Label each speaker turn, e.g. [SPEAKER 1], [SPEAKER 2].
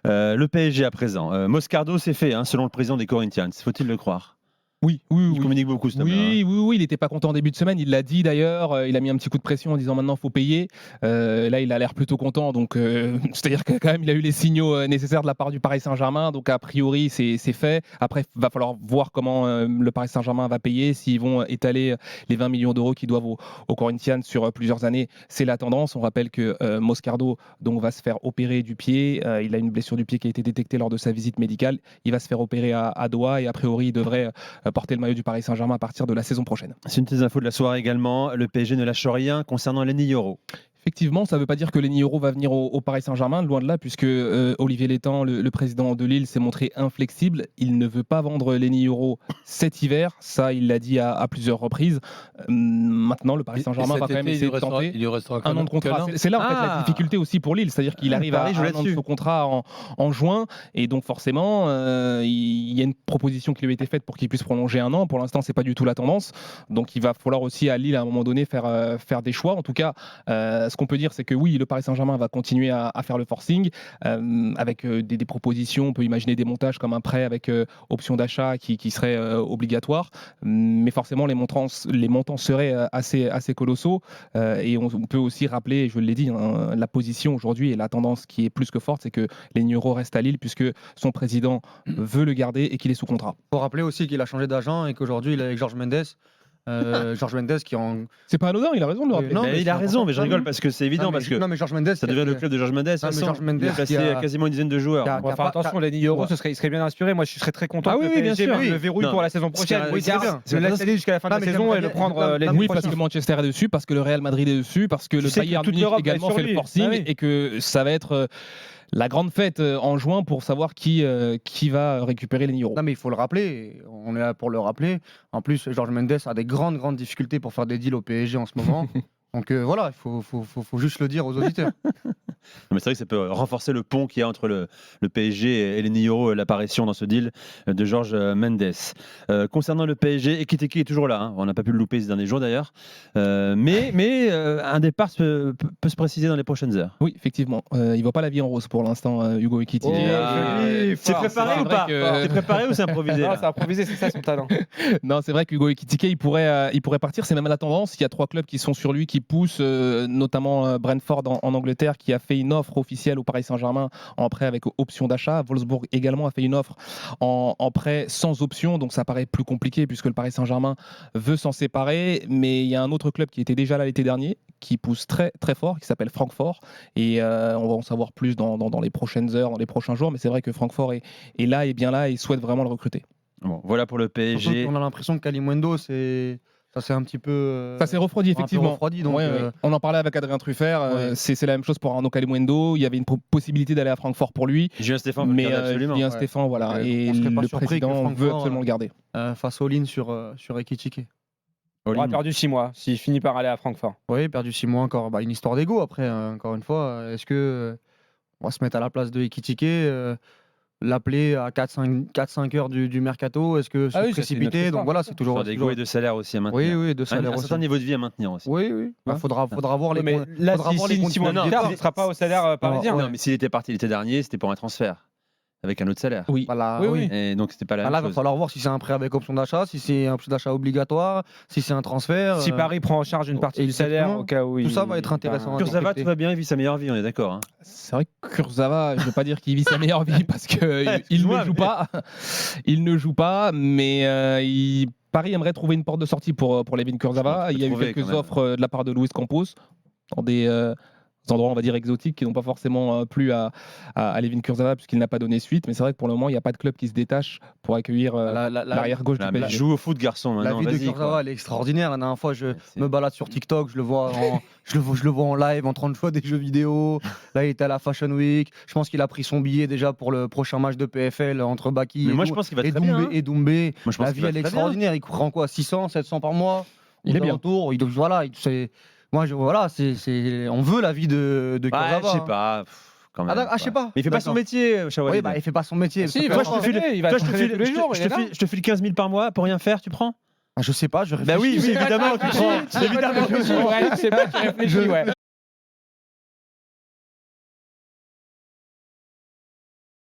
[SPEAKER 1] Le PSG à présent. Moscardo, c'est fait, selon le président des Corinthians. Faut-il le croire?
[SPEAKER 2] Oui.
[SPEAKER 1] Il communique beaucoup, cet homme-là.
[SPEAKER 2] Oui, il n'était pas content en début de semaine, il l'a dit d'ailleurs, il a mis un petit coup de pression en disant maintenant il faut payer. Là, il a l'air plutôt content, donc c'est-à-dire que quand même il a eu les signaux nécessaires de la part du Paris Saint-Germain, donc a priori c'est fait. Après, il va falloir voir comment le Paris Saint-Germain va payer, s'ils vont étaler les 20 millions d'euros qu'ils doivent aux Corinthians sur plusieurs années. C'est la tendance. On rappelle que Moscardo donc, va se faire opérer du pied. Il a une blessure du pied qui a été détectée lors de sa visite médicale. Il va se faire opérer à Doha et a priori il devrait porter le maillot du Paris Saint-Germain à partir de la saison prochaine.
[SPEAKER 1] C'est une des infos de la soirée également. Le PSG ne lâche rien concernant Lenny Yoro.
[SPEAKER 2] Effectivement, ça ne veut pas dire que Lenny Yoro va venir au Paris Saint-Germain, loin de là, puisque Olivier Létang, le président de Lille, s'est montré inflexible. Il ne veut pas vendre Lenny Yoro cet hiver. Ça, il l'a dit à plusieurs reprises. Maintenant, le Paris Saint-Germain va quand même essayer de tenter
[SPEAKER 3] il lui restera
[SPEAKER 2] un an de contrat. C'est là en fait la difficulté aussi pour Lille, c'est-à-dire qu'il arrive à un an de son contrat en juin, et donc forcément, il y a une proposition qui lui a été faite pour qu'il puisse prolonger un an. Pour l'instant, c'est pas du tout la tendance. Donc, il va falloir aussi à Lille à un moment donné faire des choix. En tout cas, ce qu'on peut dire, c'est que oui, le Paris Saint-Germain va continuer à faire le forcing avec des propositions. On peut imaginer des montages comme un prêt avec option d'achat qui serait obligatoire, mais forcément les montants seraient assez colossaux. Et on peut aussi rappeler, je l'ai dit, la position aujourd'hui et la tendance qui est plus que forte, c'est que Lenny Yoro reste à Lille puisque son président veut le garder et qu'il est sous contrat.
[SPEAKER 4] Il faut rappeler aussi qu'il a changé d'agent et qu'aujourd'hui il est avec Georges Mendes. Georges Mendes qui en.
[SPEAKER 2] C'est pas anodin, il a raison de le rappeler.
[SPEAKER 4] Non,
[SPEAKER 1] mais il a raison, mais je rigole parce que c'est évident, parce que
[SPEAKER 4] non, mais Georges Mendes,
[SPEAKER 1] ça devient le club de Georges Mendes.
[SPEAKER 4] mais Georges Mendes
[SPEAKER 1] il a placé
[SPEAKER 4] qui a-
[SPEAKER 1] quasiment une dizaine de joueurs.
[SPEAKER 4] qui a-
[SPEAKER 5] Attention, Lenny Yoro, il serait bien inspiré. Moi, je serais très content
[SPEAKER 1] Ah
[SPEAKER 5] que
[SPEAKER 1] oui,
[SPEAKER 5] le
[SPEAKER 1] oui, bien
[SPEAKER 5] PSG
[SPEAKER 1] sûr.
[SPEAKER 5] le verrouille
[SPEAKER 1] Non.
[SPEAKER 5] pour la saison prochaine.
[SPEAKER 1] Oui,
[SPEAKER 5] C'est bien.
[SPEAKER 4] c'est
[SPEAKER 5] Le laisser aller jusqu'à la fin de
[SPEAKER 4] Non,
[SPEAKER 5] la
[SPEAKER 4] mais
[SPEAKER 5] saison et le
[SPEAKER 4] j'aimerais
[SPEAKER 5] prendre
[SPEAKER 4] bien-
[SPEAKER 5] Lenny
[SPEAKER 2] Oui,
[SPEAKER 5] prochain.
[SPEAKER 2] parce que Manchester est dessus, parce que le Real Madrid est dessus, parce que le
[SPEAKER 5] sais que
[SPEAKER 2] Bayern
[SPEAKER 5] toute
[SPEAKER 2] Munich
[SPEAKER 5] l'Europe va
[SPEAKER 2] également
[SPEAKER 5] être
[SPEAKER 2] fait
[SPEAKER 5] sur
[SPEAKER 2] le
[SPEAKER 5] lui.
[SPEAKER 2] forcing,
[SPEAKER 5] Ah oui.
[SPEAKER 2] et que ça va être la grande fête en juin pour savoir qui va récupérer Lenny Yoro.
[SPEAKER 4] Non, mais il faut le rappeler. On est là pour le rappeler. En plus, Georges Mendes a des grandes difficultés pour faire des deals au PSG en ce moment. Donc voilà, il faut juste le dire aux auditeurs.
[SPEAKER 1] Non, mais c'est vrai que ça peut renforcer le pont qu'il y a entre le PSG et Lenny Yoro, l'apparition dans ce deal de Georges Mendes. Concernant le PSG, Ekitike est toujours là. On n'a pas pu le louper ces derniers jours d'ailleurs. Mais un départ peut se préciser dans les prochaines heures.
[SPEAKER 2] Oui, effectivement. Il ne voit pas la vie en rose pour l'instant, Hugo Ekitike.
[SPEAKER 1] C'est préparé ou
[SPEAKER 2] vrai
[SPEAKER 1] pas
[SPEAKER 2] que-
[SPEAKER 1] C'est préparé ou c'est improvisé
[SPEAKER 5] Non,
[SPEAKER 1] là
[SPEAKER 5] c'est improvisé, c'est ça son talent.
[SPEAKER 2] Non, c'est vrai qu'Hugo Ekitike, il pourrait partir. C'est même la tendance. Il y a 3 clubs qui sont sur lui, qui poussent, notamment Brentford en Angleterre, qui a fait une offre officielle au Paris Saint-Germain en prêt avec option d'achat. Wolfsburg également a fait une offre en prêt sans option, donc ça paraît plus compliqué puisque le Paris Saint-Germain veut s'en séparer. Mais il y a un autre club qui était déjà là l'été dernier, qui pousse très très fort, qui s'appelle Francfort, et on va en savoir plus dans les prochaines heures, dans les prochains jours. Mais c'est vrai que Francfort est là, et bien là, et souhaite vraiment le recruter.
[SPEAKER 1] Bon, voilà pour le
[SPEAKER 4] Surtout
[SPEAKER 1] PSG.
[SPEAKER 4] qu'on a l'impression que Kalimundo, ça c'est un petit peu.
[SPEAKER 2] Ça s'est refroidi,
[SPEAKER 4] un peu
[SPEAKER 2] effectivement.
[SPEAKER 4] refroidi, donc,
[SPEAKER 2] Ouais, ouais. On en parlait avec Adrien Truffert.
[SPEAKER 4] Ouais.
[SPEAKER 2] C'est la même chose pour Arnaud Kalimundo. Il y avait une possibilité d'aller à Francfort pour lui.
[SPEAKER 1] Julien Stéphane,
[SPEAKER 2] Mais
[SPEAKER 1] absolument.
[SPEAKER 2] Julien
[SPEAKER 4] Ouais.
[SPEAKER 2] Stéphane, voilà.
[SPEAKER 4] Ouais,
[SPEAKER 2] Et
[SPEAKER 4] on serait pas
[SPEAKER 2] le
[SPEAKER 4] surpris que
[SPEAKER 2] président
[SPEAKER 4] Francfort,
[SPEAKER 2] veut absolument le garder.
[SPEAKER 4] Face all-in sur Ekitike.
[SPEAKER 5] On a perdu 6 mois s'il finit par aller à Francfort.
[SPEAKER 4] Oui, perdu 6 mois encore. Une histoire d'ego après, encore une fois. Est-ce que on va se mettre à la place de Ekitike, l'appeler à 4-5 heures du mercato? Est-ce que se
[SPEAKER 5] Ah oui, ça, c'est une autre
[SPEAKER 4] précipiter?
[SPEAKER 5] histoire.
[SPEAKER 4] Donc voilà, c'est toujours.
[SPEAKER 1] Sur des goûts et de salaire aussi à maintenir.
[SPEAKER 4] Oui, de salaire
[SPEAKER 1] Un
[SPEAKER 4] aussi.
[SPEAKER 1] certain niveau de vie à maintenir aussi.
[SPEAKER 4] Oui.
[SPEAKER 1] Hein
[SPEAKER 4] Faudra voir les.
[SPEAKER 5] Mais
[SPEAKER 4] con-
[SPEAKER 5] là,
[SPEAKER 4] faudra voir les
[SPEAKER 5] si
[SPEAKER 4] conditions
[SPEAKER 5] Simon
[SPEAKER 4] du
[SPEAKER 5] Guitard
[SPEAKER 4] départ.
[SPEAKER 5] ne sera pas au salaire parisien.
[SPEAKER 4] Ouais.
[SPEAKER 1] Non, mais s'il était parti l'été dernier, c'était pour un transfert avec un autre salaire.
[SPEAKER 2] Oui.
[SPEAKER 4] Voilà,
[SPEAKER 5] Oui,
[SPEAKER 4] oui.
[SPEAKER 1] Et donc c'était pas la
[SPEAKER 4] Là,
[SPEAKER 1] même
[SPEAKER 4] il va
[SPEAKER 1] chose.
[SPEAKER 4] falloir voir si c'est un prêt avec option d'achat, si c'est un option d'achat obligatoire, si c'est un transfert.
[SPEAKER 5] Si Paris prend en charge une partie du salaire
[SPEAKER 4] exactement.
[SPEAKER 5] au cas où
[SPEAKER 4] Tout ça va être intéressant.
[SPEAKER 1] Kurzawa, tout va bien, il vit sa meilleure vie, on est d'accord. Hein.
[SPEAKER 2] C'est vrai que Kurzawa, je ne veux pas dire qu'il vit sa meilleure vie parce qu'il ne joue pas. Il ne joue pas, mais Paris aimerait trouver une porte de sortie pour Layvin Kurzawa. Il y a eu
[SPEAKER 1] trouver,
[SPEAKER 2] quelques
[SPEAKER 1] quand même.
[SPEAKER 2] offres de la part de Luis Campos dans des endroits, on va dire, exotiques qui n'ont pas forcément plu à Layvin Kurzawa puisqu'il n'a pas donné suite. Mais c'est vrai que pour le moment, il n'y a pas de club qui se détache pour accueillir l'arrière gauche du
[SPEAKER 1] Mais
[SPEAKER 2] PSG.
[SPEAKER 1] joue au foot, garçon.
[SPEAKER 4] La
[SPEAKER 1] Maintenant,
[SPEAKER 4] vie de
[SPEAKER 1] vas-y,
[SPEAKER 4] Kurzawa,
[SPEAKER 1] quoi.
[SPEAKER 4] elle est extraordinaire. La dernière fois, je
[SPEAKER 1] c'est-
[SPEAKER 4] me balade sur TikTok, je le vois en live en train de jouer à des jeux vidéo. Là, il était à la Fashion Week. Je pense qu'il a pris son billet déjà pour le prochain match de PFL entre Baki
[SPEAKER 1] Mais moi, je pense qu'il va
[SPEAKER 4] et
[SPEAKER 1] très bien.
[SPEAKER 4] Doumbé. Et Doumbé.
[SPEAKER 1] Moi, je pense
[SPEAKER 4] La
[SPEAKER 1] qu'il
[SPEAKER 4] vie,
[SPEAKER 1] va
[SPEAKER 4] elle est
[SPEAKER 1] très bien.
[SPEAKER 4] extraordinaire. Il prend quoi, 600, 700 par mois?
[SPEAKER 2] Il est bien.
[SPEAKER 4] Autour. Moi, on veut la vie de
[SPEAKER 1] Ouais,
[SPEAKER 4] Kurzawa.
[SPEAKER 1] je sais pas. Quand même,
[SPEAKER 4] je sais pas.
[SPEAKER 1] Mais il fait pas son
[SPEAKER 4] D'accord.
[SPEAKER 1] métier, Chawali.
[SPEAKER 4] Oui, il fait pas son métier.
[SPEAKER 5] Si, il
[SPEAKER 4] Ça
[SPEAKER 5] va
[SPEAKER 4] fait
[SPEAKER 1] Toi, je te
[SPEAKER 4] longtemps.
[SPEAKER 1] file,
[SPEAKER 5] il va
[SPEAKER 1] toi, je te
[SPEAKER 5] s'entraîner
[SPEAKER 1] file,
[SPEAKER 5] tous les jours,
[SPEAKER 1] je
[SPEAKER 5] il est
[SPEAKER 1] te
[SPEAKER 5] là.
[SPEAKER 1] file- je te file 15 000 par mois pour rien faire, tu prends?
[SPEAKER 4] Je sais pas, je réfléchis.
[SPEAKER 1] Bah oui, évidemment, tu prends. Évidemment, tu prends.
[SPEAKER 5] Ouais, c'est pas tu réfléchis, ouais.